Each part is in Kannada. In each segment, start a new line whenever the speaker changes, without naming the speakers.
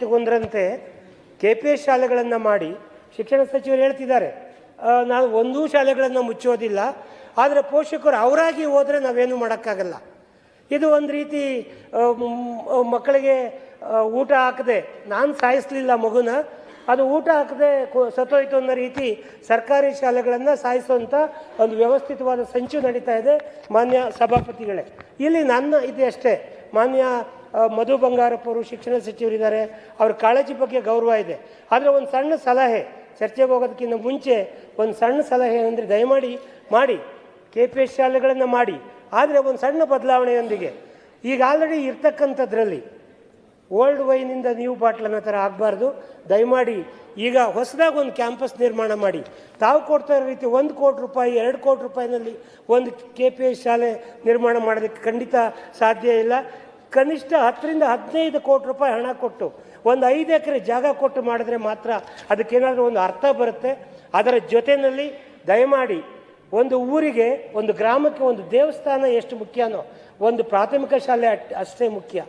ಪಂಚಾಯತ್ಗೊಂದರಂತೆ KPS ಶಾಲೆಗಳನ್ನು ಮಾಡಿ ಶಿಕ್ಷಣ ಸಚಿವರು ಹೇಳ್ತಿದ್ದಾರೆ ನಾವು ಒಂದೂ ಶಾಲೆಗಳನ್ನು ಮುಚ್ಚೋದಿಲ್ಲ, ಆದರೆ ಪೋಷಕರು ಅವರಾಗಿ ಹೋದರೆ ನಾವೇನು ಮಾಡೋಕ್ಕಾಗಲ್ಲ. ಇದು ಒಂದು ರೀತಿ ಮಕ್ಕಳಿಗೆ ಊಟ ಹಾಕದೆ, ನಾನು ಸಾಯಿಸಲಿಲ್ಲ ಮಗುನ, ಅದು ಊಟ ಹಾಕದೆ ಸತ್ತೋಯ್ತು ಅನ್ನೋ ರೀತಿ ಸರ್ಕಾರಿ ಶಾಲೆಗಳನ್ನು ಸಾಯಿಸುವಂಥ ಒಂದು ವ್ಯವಸ್ಥಿತವಾದ ಸಂಚು ನಡೀತಾ ಇದೆ. ಮಾನ್ಯ ಸಭಾಪತಿಗಳೇ, ಇಲ್ಲಿ ನನ್ನ ಇದೆ ಅಷ್ಟೇ. ಮಾನ್ಯ ಮಧು ಬಂಗಾರಪ್ಪ ಅವರು ಶಿಕ್ಷಣ ಸಚಿವರಿದ್ದಾರೆ, ಅವ್ರ ಕಾಳಜಿ ಬಗ್ಗೆ ಗೌರವ ಇದೆ. ಆದರೆ ಒಂದು ಸಣ್ಣ ಸಲಹೆ, ಚರ್ಚೆಗೆ ಹೋಗೋದಕ್ಕಿಂತ ಮುಂಚೆ ಒಂದು ಸಣ್ಣ ಸಲಹೆ ಅಂದರೆ ದಯಮಾಡಿ ಮಾಡಿ KPS ಶಾಲೆಗಳನ್ನು ಮಾಡಿ, ಆದರೆ ಒಂದು ಸಣ್ಣ ಬದಲಾವಣೆಯೊಂದಿಗೆ. ಈಗ ಆಲ್ರೆಡಿ ಇರ್ತಕ್ಕಂಥದ್ರಲ್ಲಿ ಓಲ್ಡ್ ವೈನಿಂದ ನ್ಯೂ ಬಾಟ್ಲ್ ಅನ್ನೋ ಥರ ಆಗಬಾರ್ದು. ದಯಮಾಡಿ ಈಗ ಹೊಸದಾಗಿ ಒಂದು ಕ್ಯಾಂಪಸ್ ನಿರ್ಮಾಣ ಮಾಡಿ. ತಾವು ಕೊಡ್ತಾ ಇರೋ ರೀತಿ 1 ಕೋಟಿ ರೂಪಾಯಿ 2 ಕೋಟಿ ರೂಪಾಯಿನಲ್ಲಿ ಒಂದು KPS ಶಾಲೆ ನಿರ್ಮಾಣ ಮಾಡೋದಕ್ಕೆ ಖಂಡಿತ ಸಾಧ್ಯ ಇಲ್ಲ. ಕನಿಷ್ಠ 10 ರಿಂದ 15 ಕೋಟಿ ರೂಪಾಯಿ ಹಣ ಕೊಟ್ಟು ಒಂದು 5 ಎಕರೆ ಜಾಗ ಕೊಟ್ಟು ಮಾಡಿದ್ರೆ ಮಾತ್ರ ಅದಕ್ಕೇನಾದರೂ ಒಂದು ಅರ್ಥ ಬರುತ್ತೆ. ಅದರ ಜೊತೆಯಲ್ಲಿ ದಯಮಾಡಿ ಒಂದು ಊರಿಗೆ, ಒಂದು ಗ್ರಾಮಕ್ಕೆ ಒಂದು ದೇವಸ್ಥಾನ ಎಷ್ಟು ಮುಖ್ಯನೋ ಒಂದು ಪ್ರಾಥಮಿಕ ಶಾಲೆ ಅಷ್ಟೇ ಮುಖ್ಯ.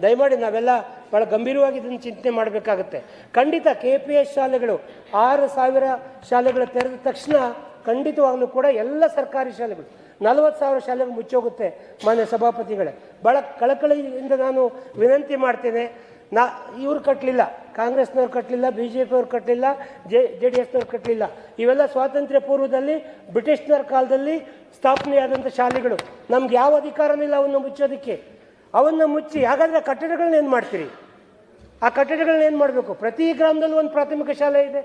ದಯಮಾಡಿ ನಾವೆಲ್ಲ ಭಾಳ ಗಂಭೀರವಾಗಿ ಇದನ್ನು ಚಿಂತನೆ ಮಾಡಬೇಕಾಗುತ್ತೆ. ಖಂಡಿತ KPS ಶಾಲೆಗಳು 6,000 ಶಾಲೆಗಳು ತೆರೆದ ತಕ್ಷಣ ಖಂಡಿತವಾಗಲೂ ಕೂಡ ಎಲ್ಲ ಸರ್ಕಾರಿ ಶಾಲೆಗಳು 40,000 ಶಾಲೆಗಳು ಮುಚ್ಚೋಗುತ್ತೆ. ಮಾನ್ಯ ಸಭಾಪತಿಗಳೇ, ಭಾಳ ಕಳಕಳಿಯಿಂದ ನಾನು ವಿನಂತಿ ಮಾಡ್ತೇನೆ. ಇವ್ರು ಕಟ್ಟಲಿಲ್ಲ, ಕಾಂಗ್ರೆಸ್ನವ್ರು ಕಟ್ಟಲಿಲ್ಲ, BJP ಅವ್ರು ಕಟ್ಟಲಿಲ್ಲ, JDSನವ್ರು ಕಟ್ಟಲಿಲ್ಲ. ಇವೆಲ್ಲ ಸ್ವಾತಂತ್ರ್ಯ ಪೂರ್ವದಲ್ಲಿ ಬ್ರಿಟಿಷ್ನರ ಕಾಲದಲ್ಲಿ ಸ್ಥಾಪನೆಯಾದಂಥ ಶಾಲೆಗಳು. ನಮ್ಗೆ ಯಾವ ಅಧಿಕಾರನೂ ಇಲ್ಲ ಅವನ್ನು ಮುಚ್ಚೋದಕ್ಕೆ. ಅವನ್ನು ಮುಚ್ಚಿ ಹಾಗಾದರೆ ಕಟ್ಟಡಗಳನ್ನ ಏನು ಮಾಡ್ತೀರಿ? ಆ ಕಟ್ಟಡಗಳನ್ನ ಏನು ಮಾಡಬೇಕು? ಪ್ರತಿ ಗ್ರಾಮದಲ್ಲೂ ಒಂದು ಪ್ರಾಥಮಿಕ ಶಾಲೆ ಇದೆ.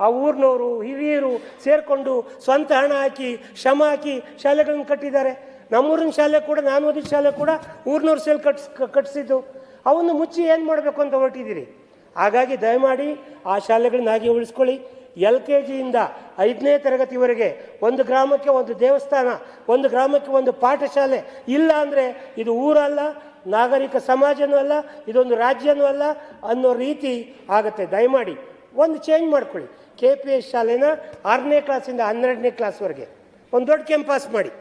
ಆ ಊರಿನವರು ಹಿರಿಯರು ಸೇರಿಕೊಂಡು ಸ್ವಂತ ಹಣ ಹಾಕಿ ಶ್ರಮ ಹಾಕಿ ಶಾಲೆಗಳನ್ನು ಕಟ್ಟಿದ್ದಾರೆ. ನಮ್ಮೂರಿನ ಶಾಲೆ ಕೂಡ, ನಾನು ಓದಿದ ಶಾಲೆ ಕೂಡ ಊರಿನವ್ರು ಸೇರಿ ಕಟ್ಟಿಸಿದ್ದು. ಅವನ್ನು ಮುಚ್ಚಿ ಏನು ಮಾಡಬೇಕು ಅಂತ ಹೊರಟಿದ್ದೀರಿ? ಹಾಗಾಗಿ ದಯಮಾಡಿ ಆ ಶಾಲೆಗಳನ್ನ ಹಾಗೆ ಉಳಿಸ್ಕೊಳ್ಳಿ. LKG ಯಿಂದ 5ನೇ ತರಗತಿವರೆಗೆ ಒಂದು ಗ್ರಾಮಕ್ಕೆ ಒಂದು ದೇವಸ್ಥಾನ, ಒಂದು ಗ್ರಾಮಕ್ಕೆ ಒಂದು ಪಾಠಶಾಲೆ ಇಲ್ಲ ಅಂದರೆ ಇದು ಊರಲ್ಲ, ನಾಗರಿಕ ಸಮಾಜನೂ ಅಲ್ಲ, ಇದೊಂದು ರಾಜ್ಯನೂ ಅಲ್ಲ ಅನ್ನೋ ರೀತಿ ಆಗುತ್ತೆ. ದಯಮಾಡಿ ಒಂದು ಚೇಂಜ್ ಮಾಡ್ಕೊಳ್ಳಿ. KPS ಶಾಲೆನ 6ನೇ ಕ್ಲಾಸಿಂದ 12ನೇ ಕ್ಲಾಸ್ವರೆಗೆ ಒಂದು ದೊಡ್ಡ ಕ್ಯಾಂಪಸ್ ಮಾಡಿ.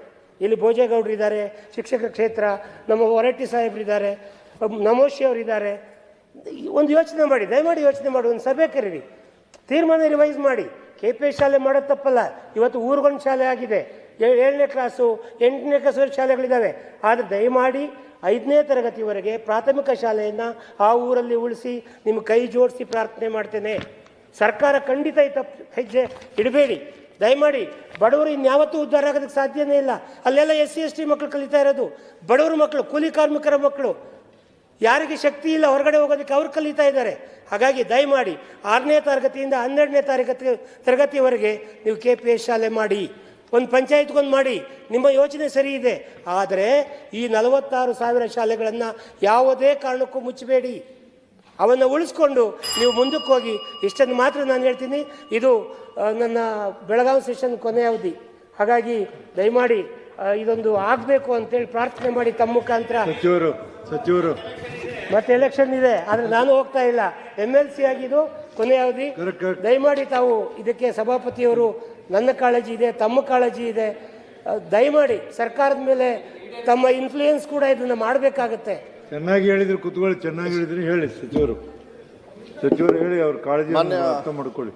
ಇಲ್ಲಿ ಭೋಜೇಗೌಡರು ಇದ್ದಾರೆ, ಶಿಕ್ಷಕರ ಕ್ಷೇತ್ರ, ನಮ್ಮ ಹೊರಟ್ಟಿ ಸಾಹೇಬ್ರಿದ್ದಾರೆ, ನಮೋಶಿ ಅವರಿದ್ದಾರೆ. ಒಂದು ಯೋಚನೆ ಮಾಡಿ, ದಯಮಾಡಿ ಯೋಚನೆ ಮಾಡಿ, ಒಂದು ಸಭೆ ಕರೀರಿ, ತೀರ್ಮಾನ ರಿವೈಸ್ ಮಾಡಿ. KPS ಶಾಲೆ ಮಾಡೋದು ತಪ್ಪಲ್ಲ. ಇವತ್ತು ಊರಿಗೊಂದು ಶಾಲೆ ಆಗಿದೆ, 7ನೇ ಕ್ಲಾಸು 8ನೇ ಕ್ಲಾಸ್ವರೆಗೆ ಶಾಲೆಗಳಿದ್ದಾವೆ. ಆದರೆ ದಯಮಾಡಿ 5ನೇ ತರಗತಿವರೆಗೆ ಪ್ರಾಥಮಿಕ ಶಾಲೆಯನ್ನು ಆ ಊರಲ್ಲಿ ಉಳಿಸಿ ನಿಮ್ಮ ಕೈ ಜೋಡಿಸಿ ಪ್ರಾರ್ಥನೆ ಮಾಡ್ತೇನೆ. ಸರ್ಕಾರ ಖಂಡಿತ ಈ ತಪ್ಪು ಹೆಜ್ಜೆ ಇಡಬೇಡಿ. ದಯಮಾಡಿ ಬಡವರು ಇನ್ಯಾವತ್ತೂ ಉದ್ಧಾರ ಆಗೋದಕ್ಕೆ ಸಾಧ್ಯನೇ ಇಲ್ಲ. ಅಲ್ಲೆಲ್ಲ SC ST ಮಕ್ಕಳು ಕಲಿತಾ ಇರೋದು, ಬಡವ್ರ ಮಕ್ಕಳು, ಕೂಲಿ ಕಾರ್ಮಿಕರ ಮಕ್ಕಳು, ಯಾರಿಗೆ ಶಕ್ತಿ ಇಲ್ಲ ಹೊರಗಡೆ ಹೋಗೋದಕ್ಕೆ ಅವ್ರು ಕಲಿತಾ ಇದ್ದಾರೆ. ಹಾಗಾಗಿ ದಯಮಾಡಿ 6ನೇ ತರಗತಿಯಿಂದ 12ನೇ ತರಗತಿವರೆಗೆ ನೀವು KPS ಶಾಲೆ ಮಾಡಿ. ಒಂದು ಪಂಚಾಯತ್ಗೊಂದು ಮಾಡಿ. ನಿಮ್ಮ ಯೋಚನೆ ಸರಿ ಇದೆ, ಆದರೆ ಈ 46,000 ಶಾಲೆಗಳನ್ನು ಯಾವುದೇ ಕಾರಣಕ್ಕೂ ಮುಚ್ಚಬೇಡಿ. ಅವನ್ನು ಉಳಿಸ್ಕೊಂಡು ನೀವು ಮುಂದಕ್ಕೆ ಹೋಗಿ. ಇಷ್ಟನ್ನು ಮಾತ್ರ ನಾನು ಹೇಳ್ತೀನಿ. ಇದು ನನ್ನ ಬೆಳಗಾವಿ ಸೆಷನ್ ಕೊನೆಯ ಅವಧಿ. ಹಾಗಾಗಿ ದಯಮಾಡಿ ಇದೊಂದು ಆಗಬೇಕು ಅಂತೇಳಿ ಪ್ರಾರ್ಥನೆ ಮಾಡಿ ತಮ್ಮ ಮುಖಾಂತರ. ಸಚಿವರು ಮತ್ತೆ ಎಲೆಕ್ಷನ್ ಇದೆ, ಆದರೆ ನಾನು ಹೋಗ್ತಾ ಇಲ್ಲ. MLC ಆಗಿದ್ದು ಕೊನೆಯ ಅವಧಿ. ದಯಮಾಡಿ ತಾವು ಇದಕ್ಕೆ ಸಭಾಪತಿಯವರು, ನನ್ನ ಕಾಳಜಿ ಇದೆ, ತಮ್ಮ ಕಾಳಜಿ ಇದೆ. ದಯಮಾಡಿ ಸರ್ಕಾರದ ಮೇಲೆ ತಮ್ಮ ಇನ್ಫ್ಲೂಯೆನ್ಸ್ ಕೂಡ ಇದನ್ನು ಮಾಡಬೇಕಾಗತ್ತೆ.
ಚೆನ್ನಾಗಿ ಹೇಳಿದ್ರು, ಕುತ್ಕೊಳ್ಳಿ, ಚೆನ್ನಾಗಿ ಹೇಳಿದ್ರಿ, ಹೇಳಿ ಸಚಿವರು ಹೇಳಿ, ಅವ್ರ ಕಾಳಜಿ ಅರ್ಥ ಮಾಡ್ಕೊಳ್ಳಿ.